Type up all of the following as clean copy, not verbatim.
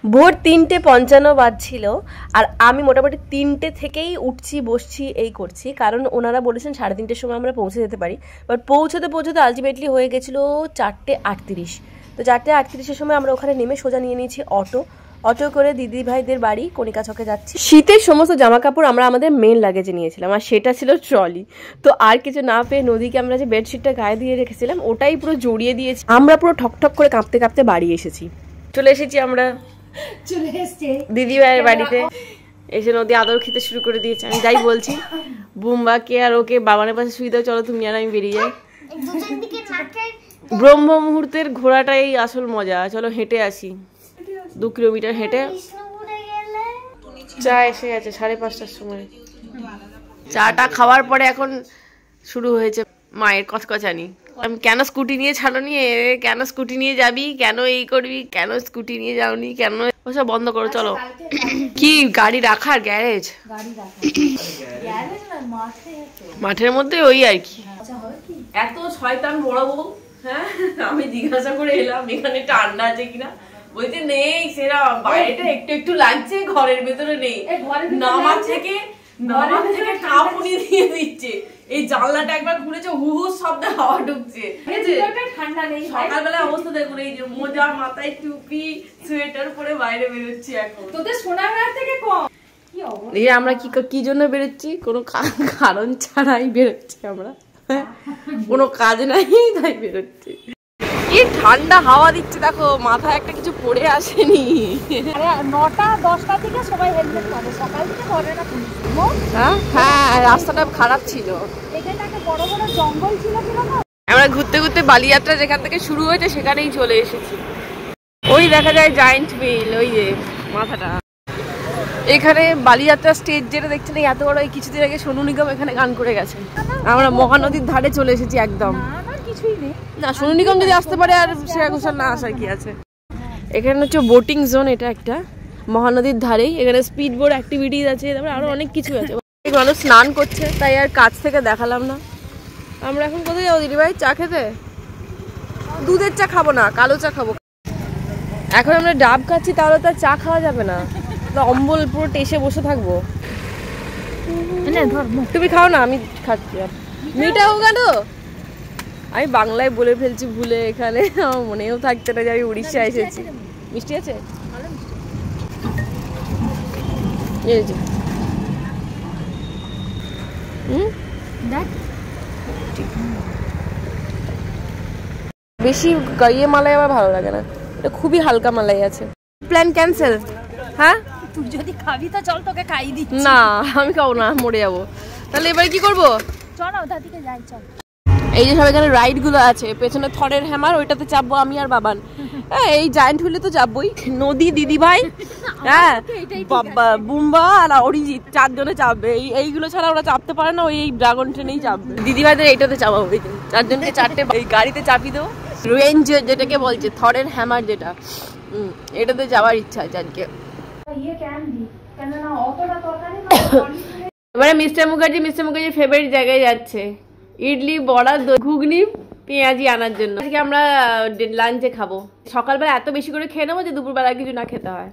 ভোর ৩:৫৫ বাজছিল আর আমি মোটামুটি ৩টে থেকেই উঠছি বসছি এই করছি, কারণ ওনারা বলেছেন ৩:৩০-র সময় আমরা পৌঁছে যেতে পারি। বাট পৌঁছতে আলটিমেটলি হয়ে গেছিলো ৪:৩৮। তো ৪:৩৮-এর সময় আমরা ওখানে নেমে সোজা নিয়ে নিয়েছি অটো করে দিদি ভাইদের বাড়ি কণিকা ছকে যাচ্ছি। শীতের সমস্ত জামা কাপড় আমরা আমাদের মেন লাগেজে নিয়েছিলাম আর সেটা ছিল ট্রলি। তো আর কিছু না পেয়ে নদীকে আমরা যে বেডশিটটা গায়ে দিয়ে রেখেছিলাম ওটাই পুরো জড়িয়ে দিয়েছি। আমরা পুরো ঠকঠক করে কাঁপতে কাঁপতে বাড়ি এসেছি। চলে এসেছি আমরা দিদি ভাইয়ের বাড়িতে। এসে নদী আদর খেতে শুরু করে দিয়েছে। আমি যাই বলছি বুম্বাকে আর ওকে বাবানের পাশে শুয়ে দাও, চলো তুমি আর আমি বেরিয়ে যাই। ব্রহ্ম মুহূর্তের ঘোরাটাই আসল মজা। চলো হেঁটে আসি, 2 কিলোমিটার হেঁটে। চা এসে গেছে 5:30টার সময়। চাটা খাওয়ার পরে এখন শুরু হয়েছে মায়ের কচকচানি। আমি কেন স্কুটি নিয়ে ছাড়নি, কেন স্কুটি নিয়ে যাবি, কেন এই করবি, কেন স্কুটি নিয়ে যাওনি, কেন ওসব বন্ধ করো চলো। কি গাড়ি রাখার গ্যারেজ? মাঠের মধ্যে ওই আর কি। এত শয়তান বড় বউ। হ্যাঁ আমি জিজ্ঞাসা করে এলাম এখানে ঠান্ডা আছে কিনা, বলতে নেই সেরকম, বাইরেটা একটু একটু লাগছে, ঘরের ভেতরে নেই। নামার থেকে কাঁপুনি দিয়ে দিচ্ছে। এই জানলাটা একবার খুলেছে, হু হু শব্দে হাওয়া ঢুকছে। সকালবেলা অবস্থা দেখুন, এই যে মোজা মাথায় টুপি সোয়েটার পরে বাইরে বেরোচ্ছি। এখন তোদের সোনারগাঁ থেকে কম। আমরা কি জন্য বেরোচ্ছি? কোনো কারণ ছাড়াই বেরোচ্ছি আমরা, কোনো কাজ নাই তাই বেরোচ্ছি। কি ঠান্ডা হাওয়া দিচ্ছে দেখো, মাথায় একটা কিছু পড়ে আসেনি। 9টা-10টা থেকে সবাই হেলমেট পরে, সকাল থেকে পরে না। হ্যাঁ রাস্তাটা খারাপ ছিল, এখানে একটা বড় বড় জঙ্গল ছিল। আমরা ঘুরতে ঘুরতে বালিযাত্রা যেখান থেকে শুরু হয়েছে সেখানেই চলে এসেছি। ওই দেখা যায় জায়েন্ট হুইল, ওই যে মাথাটা। এখানে বালিযাত্রা স্টেজ যেটা দেখছেন এত বড়, এই কিছুদিন আগে সোনু নিগম এখানে গান করে গেছে। আমরা মহানদীর ধারে চলে এসেছি একদম। কিছুই নেই না, সোনু নিগম যদি আসতে পারে আর শ্রেয়া ঘোষাল না আসার কি আছে। এখানে হচ্ছে বোটিং জোন, এটা একটা মহানদীর ধারেই। এখানে স্পিড বোট অ্যাক্টিভিটিস আছে, তারপরে আরো অনেক কিছু আছে। মানুষ স্নান করছে তাই আর কাছ থেকে দেখালাম না। আমরা এখন কোথায় যাবো দিদি ভাই? চা খেতে? দুধের চা খাবো না, কালো চা খাবো। এখন আমরা ডাব খাচ্ছি, তাহলে তো চা খাওয়া যাবে না, অম্বল পুরো টেসে বসে থাকবো। তুমি খাও না, আমি খাচ্ছি। আর মিঠা হোক কেন? আমি বাংলায় বলে ফেলছি ভুলে, এখানে আমার মনেও থাকতে না যে আমি উড়িষ্যা এসেছি। মিষ্টি আছে? বেশি ইয়ে মালাই আমার ভালো লাগে না, এটা খুবই হালকা মালাই আছে। Plan cancel. হ্যাঁ তুই যদি খাবি তো চল, তোকে খাই দিচ্ছি। না আমি খাবো না, মরে যাবো। তাহলে এবারে কি করবো? চল না ওটা দিকে যাই, চল। এই যে সব এখানে রাইড গুলো আছে, পেছনে থরের হ্যামার, ওইটাতে চাপবো আমি আর বাবান। এই জায়েন্ট হুইলে তো চাপবোই। নদী, দিদি ভাই, হ্যাঁ বুম্বা আর অরিজিৎ 4 জনে চাপবে। এইগুলো ছাড়া ওরা চাপতে পারে না, ওই ড্রাগন ট্রেনেই চাপবে। দিদি ভাইদের এইটাতে চাপাবো, 4 জনকে 4টে এই গাড়িতে চাপিয়ে দেবো। রেঞ্জ যেটাকে বলছে, থরের হ্যামার যেটা, এটাতে যাওয়ার ইচ্ছা আছে আজকে। এবারে মিস্টার মুখার্জির ফেভারিট জায়গায় যাচ্ছে, ইডলি বড়া ঘুগনি পেঁয়াজি আনার জন্য। আজকে আমরা লাঞ্চে খাবো। সকালবেলা এত বেশি করে খেয়ে নেবো যে দুপুরবেলা কিছু না খেতে হয়।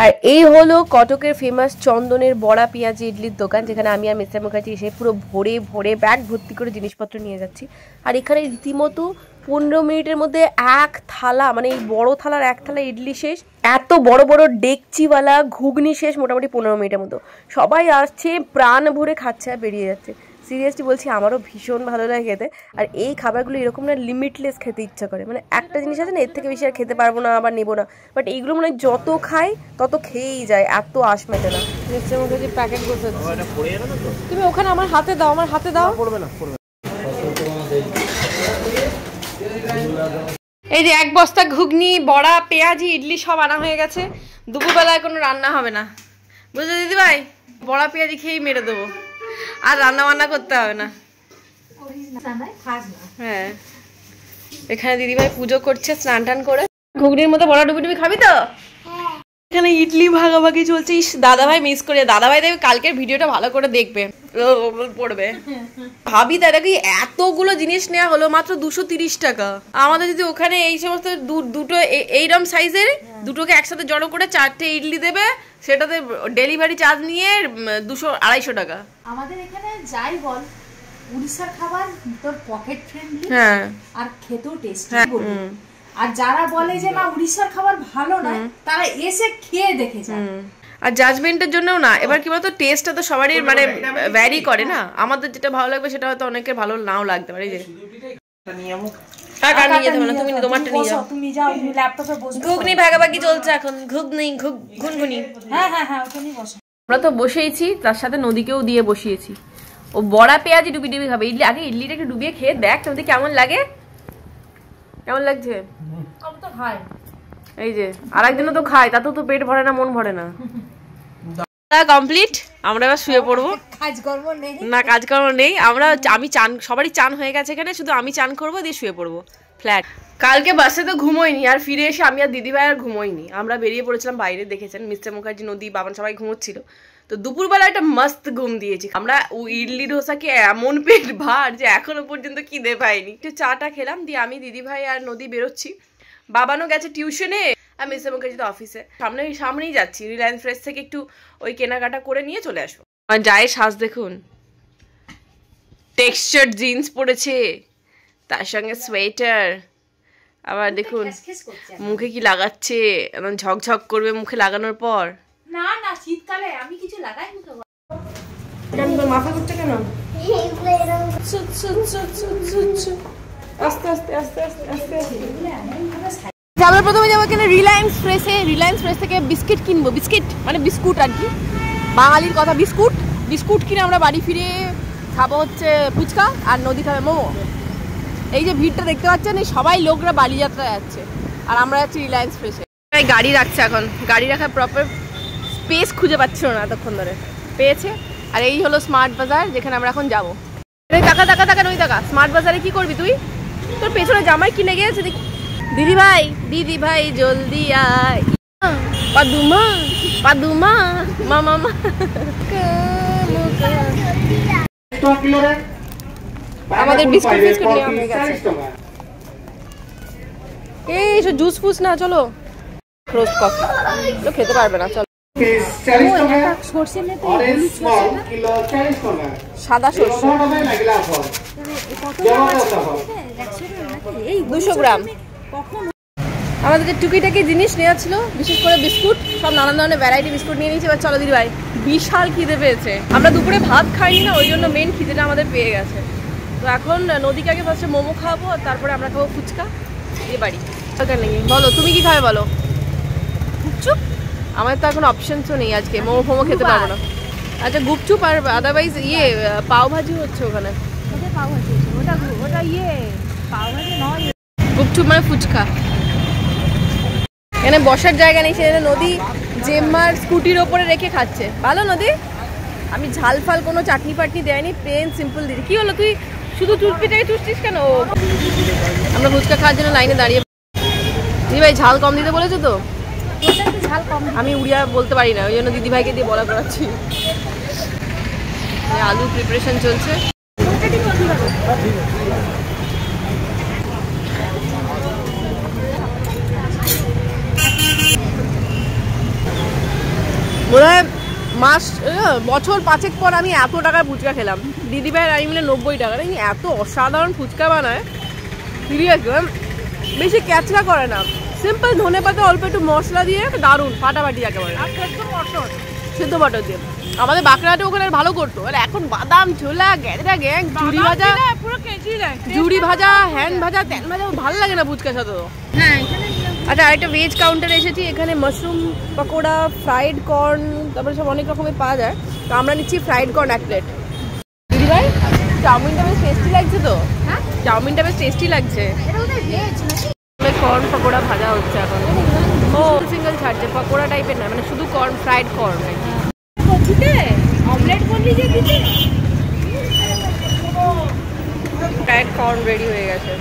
আর এই হলো কটকের ফেমাস চন্দনের বড়া পেঁয়াজি ইডলির দোকান, যেখানে আমি আর মিস্টার মুখার্জি এসে পুরো ভরে ভরে ব্যাগ ভর্তি করে জিনিসপত্র নিয়ে যাচ্ছি। আর এখানে রীতিমতো 15 মিনিটের মধ্যে এক থালা, মানে এই বড় থালার এক থালা ইডলি শেষ, এত বড় বড় ডেকচিওয়ালা ঘুগনি শেষ মোটামুটি 15 মিনিটের মতো। সবাই আসছে, প্রাণ ভরে খাচ্ছে আর বেরিয়ে যাচ্ছে। সিরিয়াসলি বলছি, আমারও ভীষণ ভালো লাগে খেতে। আর এই খাবারগুলো এরকম না, লিমিটলেস খেতে ইচ্ছা করে। মানে একটা জিনিস আছে না, এর থেকে বেশি আর খেতে পারবো না, আবার নেবো না। বাট এইগুলো মানে যত খাই তত খেয়েই যায়, এত আশ মেটে না। নিশ্চয় মুখে যে প্যাকেট বসে, তুমি ওখানে আমার হাতে দাও, আমার হাতে দাও। এই যে 1 বস্তা ঘুগনি, বড়া, পেঁয়াজি, ইডলি সব আনা হয়ে গেছে। দুপুরবেলায় কোনো রান্না হবে না, বুঝলে দিদি ভাই? বড়া পেঁয়াজি খেয়েই মেরে দেবো, আর রান্না বান্না করতে হবে না। হ্যাঁ, এখানে দিদিভাই পুজো করছে স্নান টান করে। ঘুগনির মতো বড়া ডুবি ডুবি খাবি তো? এখানে ইডলি ভাগাভাগি চলছে। দাদাভাই মিস করে, দাদাভাই দেখবে কালকের ভিডিওটা ভালো করে দেখবে, পড়বে। ভাবি তাই দেখি এতগুলো জিনিস নেওয়া হলো মাত্র 230 টাকা। আমাদের যদি ওখানে এই সমস্ত দুটো এইরকম সাইজের দুটোকে একসাথে জড়ো করে 4টে ইডলি দেবে, সেটাতে ডেলিভারি চার্জ নিয়ে 200-250 টাকা। আমাদের এখানে যাই বল, উড়িষ্যার খাবার তোর পকেট ফ্রেন্ডলি, হ্যাঁ, আর খেতেও টেস্টি বলি। আর যারা বলে যে না উড়িষ্যার খাবার ভালো না, তারা এসে খেয়ে দেখে যায়। আর জাজমেন্টের জন্যও না, এবার কি বলতো, টেস্টটা তো সবারই মানে ভ্যারি করে না। আমাদের যেটা ভালো লাগবে সেটা হয়তো অনেকের ভালো নাও লাগতে পারে। যে তুমি যাও, তুমি ল্যাপটপে বসো। ঘুগনি ভাগাভাগি চলছে এখন, ঘুনঘুনি। হ্যাঁ হ্যাঁ হ্যাঁ, ওখানেই বসো। আমরা তো বসেইছি, তার সাথে নদীকেও দিয়ে বসিয়েছি। ও বড়া পেঁয়াজি ডুবি ডুবি খাবে। ইডলি আগে ইডলিটা একটু ডুবিয়ে খেয়ে দেখ তোমাদের কেমন লাগে। কেমন লাগছে? এই যে আর একদিনও তো খায়, তাতেও তো পেট ভরে না, মন ভরে না। কমপ্লিট, আমরা এবার শুয়ে পড়বো। না কাজকর্ম নেই, আমি চান, সবারই চান হয়ে গেছে এখানে, শুধু আমি চান করবো দিয়ে শুয়ে পড়বো ফ্ল্যাট। কালকে বাসে তো ঘুমোইনি, আর ফিরে এসে আমি আর দিদিভাই আর ঘুমোইনি। আমরা বেরিয়ে পড়েছিলাম বাইরে, দেখেছেন মিস্টার মুখার্জি, নদী, বাবান সবাই ঘুমোচ্ছিল। তো দুপুরবেলা একটা মস্ত ঘুম দিয়েছি আমরা। ইডলি ডোসাকে এমন পেট ভার যে এখনো পর্যন্ত খিদে পাইনি। একটু চাটা খেলাম, দিয়ে আমি, দিদিভাই আর নদী বেরোচ্ছি। বাবানও গেছে টিউশনে, আর মিস্টার মুখার্জি তো অফিসে। সামনেই যাচ্ছি, রিলায়েন্স ফ্রেশ থেকে একটু ওই কেনাকাটা করে নিয়ে চলে আসবো। আর যায় সাজ দেখুন, টেক্সচার জিন্স পরেছে, তার সঙ্গে সোয়েটার, আবার দেখুন মুখে কি লাগাচ্ছে, একদম ঝকঝক করবে মুখে লাগানোর পর। না না, শীতকালে আমি কিছু লাগাই না তো। কেন তোর মাথা ঘুরছে কেন? আস্তে আস্তে আস্তে আস্তে আস্তে আস্তে। আমরা প্রথমে যাবো এখানে রিলায়েন্স ফ্রেশে। রিলায়েন্স ফ্রেশ থেকে বিস্কিট কিনবো, বিস্কিট মানে বিস্কুট আর কি, বাঙালির কথা বিস্কুট। বিস্কুট কিনে আমরা বাড়ি ফিরে খাবো হচ্ছে ফুচকা, আর নদী খাবে মোমো। এই যে ভিড়টা দেখতে পাচ্ছেন, এই সবাই লোকরা বালিযাত্রা যাচ্ছে, আর আমরা যাচ্ছি রিলায়েন্স ফ্রেশে। গাড়ি রাখছে এখন, গাড়ি রাখার প্রপার স্পেস খুঁজে পাচ্ছিল না এতক্ষণ ধরে, পেয়েছে। আর এই হলো স্মার্ট বাজার, যেখানে আমরা এখন যাবো। টাকা টাকা টাকা নই টাকা। স্মার্ট বাজারে কি করবি তুই? তোর পেছনে জামাই কিনে গিয়েছে। দিদি ভাই জলদি আয়, পাদুমা পাদুমা মামা। আমাদের বিস্কুট নেওয়া হয়ে গেছে। এই সব জুস ফুস না, চলো রোস্ট কফি খেতে পারবে না, চলো। সাদা সরষে 200 গ্রাম। আমাদের যে টুকিটাকি জিনিস নেওয়া ছিল, বিশেষ করে বিস্কুট, সব নানান ধরনের ভ্যারাইটি বিস্কুট নিয়ে নিয়েছি। এবার চলো দিদি ভাই, বিশাল খিদে পেয়েছে। আমরা দুপুরে ভাত খাইনি না, ওই জন্য মেন খিদেটা আমাদের পেয়ে গেছে। তো এখন নদীকে আগে ফার্স্টে মোমো খাওয়াবো, তারপরে আমরা খাবো ফুচকা দিয়ে বাড়ি। বলো তুমি কি খাবে বলো? গুপচুপ? আমাদের তো এখন অপশনসও নেই আজকে, মোমো ফোমো খেতে পারবো না। আচ্ছা গুপচুপ আর আদারওয়াইজ পাও ভাজি হচ্ছে ওখানে। গুপচুপ মানে ফুচকা। এখানে বসার জায়গা নেই, সেখানে নদী জেম্মার স্কুটির ওপরে রেখে খাচ্ছে। ভালো নদী, আমি ঝাল ফাল কোনো চাটনি ফাটনি দেয়নি, প্লেন সিম্পল দিদি। কি হলো তুই শুধু চুটকিটাকে চুষছিস কেন? আমরা ফুচকা খাওয়ার জন্য লাইনে দাঁড়িয়ে। দিদি ভাই ঝাল কম দিতে বলেছো তো? ঝাল কম, আমি উড়িয়া বলতে পারি না, ওই জন্য দিদি ভাইকে দিয়ে বলা করাচ্ছি। আলু প্রিপারেশন চলছে। মনে হয় বছর 5 পর আমি এত টাকার ফুচকা খেলাম। দিদি ভাই আর আমি মিলে 90 টাকার। এত অসাধারণ ফুচকা বানায়, সিরিয়াসলি বেশি ক্যাচরা করে না, সিম্পল ধনে পাতা অল্প একটু মশলা দিয়ে দারুণ ফাটাফাটি একেবারে। সেদ্ধ মটর দিয়ে আমাদের বাঁকড়াটা ওখানে ভালো করতো। আর এখন বাদাম ছোলা গ্যাঁদা গ্যাং ঝুড়ি ভাজা, ঝুড়ি ভাজা, হ্যান্ড ভাজা, তেল ভাজা ভালো লাগে না ফুচকার সাথে তো। আচ্ছা আরেকটা ভেজ কাউন্টারে এসেছি, এখানে মাশরুম পকোড়া, ফ্রাইড কর্ন, তারপরে সব অনেক রকমের পাওয়া যায়। তো আমরা নিচ্ছি ফ্রাইড কর্ন 1 প্লেট। দিদি ভাই চাউমিনটা বেশ টেস্টি লাগছে তো? হ্যাঁ চাউমিনটা বেশ টেস্টি লাগছে। কর্ন পকোড়া ভাজা হচ্ছে এখন। ও সিঙ্গেল ছাড়ছে, পকোড়া টাইপের না, মানে শুধু কর্ন, ফ্রাইড কর্ন। অমলেট করলি যে দিতে, ফ্রাইড কর্ন রেডি হয়ে গেছে।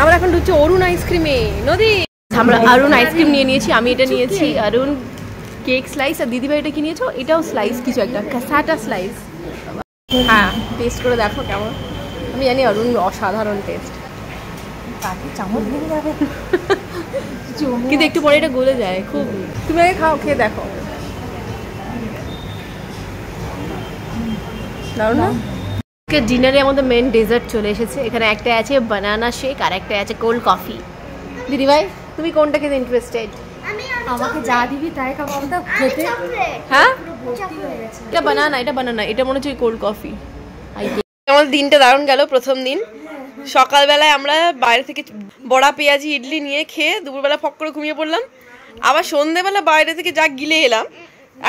আমরা এখন ঢুকছি অরুণ আইসক্রিমে। নদী আমরা অরুণ আইসক্রিম নিয়ে নিয়েছি, আমি এটা নিয়েছি, অরুণ কেক স্লাইস, আর দিদিভাই এটা কি নিয়েছো? এটাও স্লাইস কিছু একটা, ক্যাসাটা স্লাইস। হ্যাঁ টেস্ট করে দেখো কেমন। আমি জানি অরুণ অসাধারণ টেস্ট, চামচ ভেঙে যাবে কিন্তু একটু পরে এটা গলে যায় খুব। তুমি আগে খাও, খেয়ে দেখো। দারুণ না? ডিনারে আমাদের মেন ডেজার্ট চলে এসেছে। এখানে একটা আছে বানানা শেক আর একটা আছে কোল্ড কফি। দিদিভাই তুমি কোনটা খেতে ইন্টারেস্টেড? আমাকে যা দিবি তাই খাবো আমরা খেতে। হ্যাঁ ভর্তি হয়ে গেছে। এটা বানানা, এটা বানানা, এটা মনে হচ্ছে কোল্ড কফি। আমাদের দিনটা দারুণ গেল। প্রথম দিন সকালবেলায় আমরা বাইরে থেকে বড়া পেঁয়াজি ইডলি নিয়ে খেয়ে দুপুরবেলা ফক করে ঘুমিয়ে পড়লাম। আবার সন্ধ্যেবেলা বাইরে থেকে যা গিলে এলাম,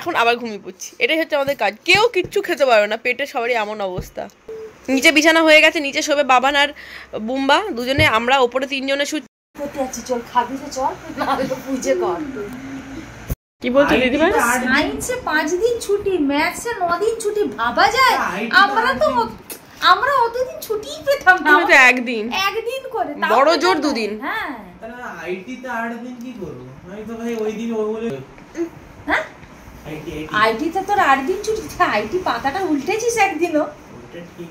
এখন আবার ঘুমিয়ে পড়ছি। এটাই হচ্ছে আমাদের কাজ। কেউ কিচ্ছু খেতে পারবে না, পেটে সবারই এমন অবস্থা। নিচে বিছানা হয়ে গেছে, নিচে শোবে বাবান আর বুম্বা দুজনে, আমরা ওপরে তিনজনে শুচ্ছি। চল খাবি তো চল, পুজো কর। কি বলছো দিদিভাই? সায়েন্সে 5 দিন ছুটি, ম্যাথসে 9 দিন ছুটি, ভাবা যায়? আমরা অতদিন ছুটিই পেতাম না। একদিন করে বড় জোর 2 দিন। হ্যাঁ আইটি তে 8 দিন কি করব? আমি তো ভাই ওই দিন ওই বলে হ্যাঁ আইটি তে তোর 8 দিন ছুটি, আইটি পাতাটা উল্টেছিস একদিনও? ওটা ঠিক।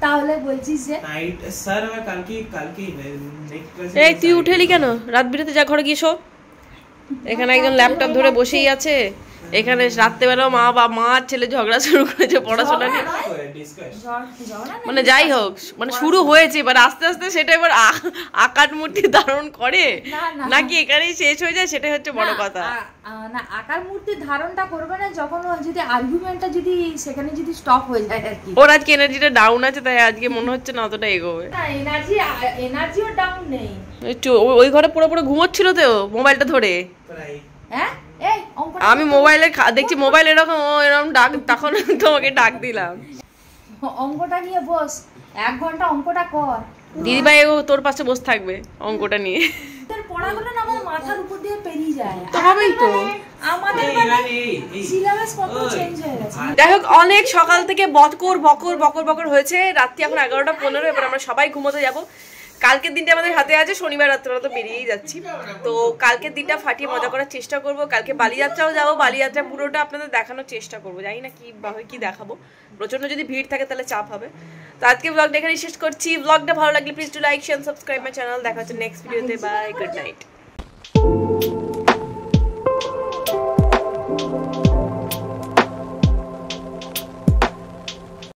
তাহলে বলছিস যে নাইট স্যার আমি কালকে নেক্সট ক্লাসে। এই তুই উঠেলি কেন? রাত বিরাতে যা ঘরে গিয়ে শো। এখানে একজন ল্যাপটপ ধরে বসেই আছে। এখানে রাত্রেবেলা মা আর ছেলে ঝগড়া শুরু করেছে পড়াশোনা নিয়ে। মানে যাই হোক, মানে শুরু হয়েছে, এবার আস্তে আস্তে সেটা এবার আকার মূর্তি ধারণ করে নাকি এখানেই শেষ হয়ে যায়, সেটাই হচ্ছে বড় কথা। না আকার মূর্তি ধারণটা করবে না যখন যদি আর্গুমেন্টটা যদি সেখানে যদি স্টপ হয়ে যায় আর কি। ওর আজকে এনার্জিটা ডাউন আছে, তাই আজকে মনে হচ্ছে না অতটা এগোবে। না এনার্জিও ডাউন নেই। ওই ঘরে পুরো ঘুমোচ্ছিল তো মোবাইলটা ধরে। হ্যাঁ এই আমি মোবাইলে দেখছি মোবাইল এরকম ডাক, তখন তোমাকে ডাক দিলাম। অঙ্কটা নিয়ে বস, 1 ঘন্টা অঙ্কটা কর। দিদিভাই তোর পাশে বসে থাকবে অঙ্কটা নিয়ে। তোর পড়াগুলো না আমার মাথার উপর দিয়ে পেরিয়ে যায়। তো হবেই তো, আমাদের সিলেবাস কত চেঞ্জ হয়ে গেছে। যাই হোক, অনেক সকাল থেকে বকর হয়েছে। রাত্রি এখন 11:15। এবার আমরা সবাই ঘুমোতে যাব। কালকের দিনটা আমাদের হাতে আছে, শনিবার রাত্রে তো বেরিয়েই যাচ্ছি। তো কালকের দিনটা ফাটিয়ে মজা করার চেষ্টা করব। কালকে বালিযাত্রাও যাবো, বালিযাত্রা পুরোটা আপনাদের দেখানোর চেষ্টা করবো। জানি না কি দেখাবো, প্রচন্ড যদি ভিড় থাকে তাহলে চাপ হবে। তো আজকে ব্লগটা এখানে শেষ করছি। ব্লগটা ভালো লাগলে please to like share subscribe my channel. দেখা হচ্ছে নেক্সট ভিডিওতে। Bye, good night.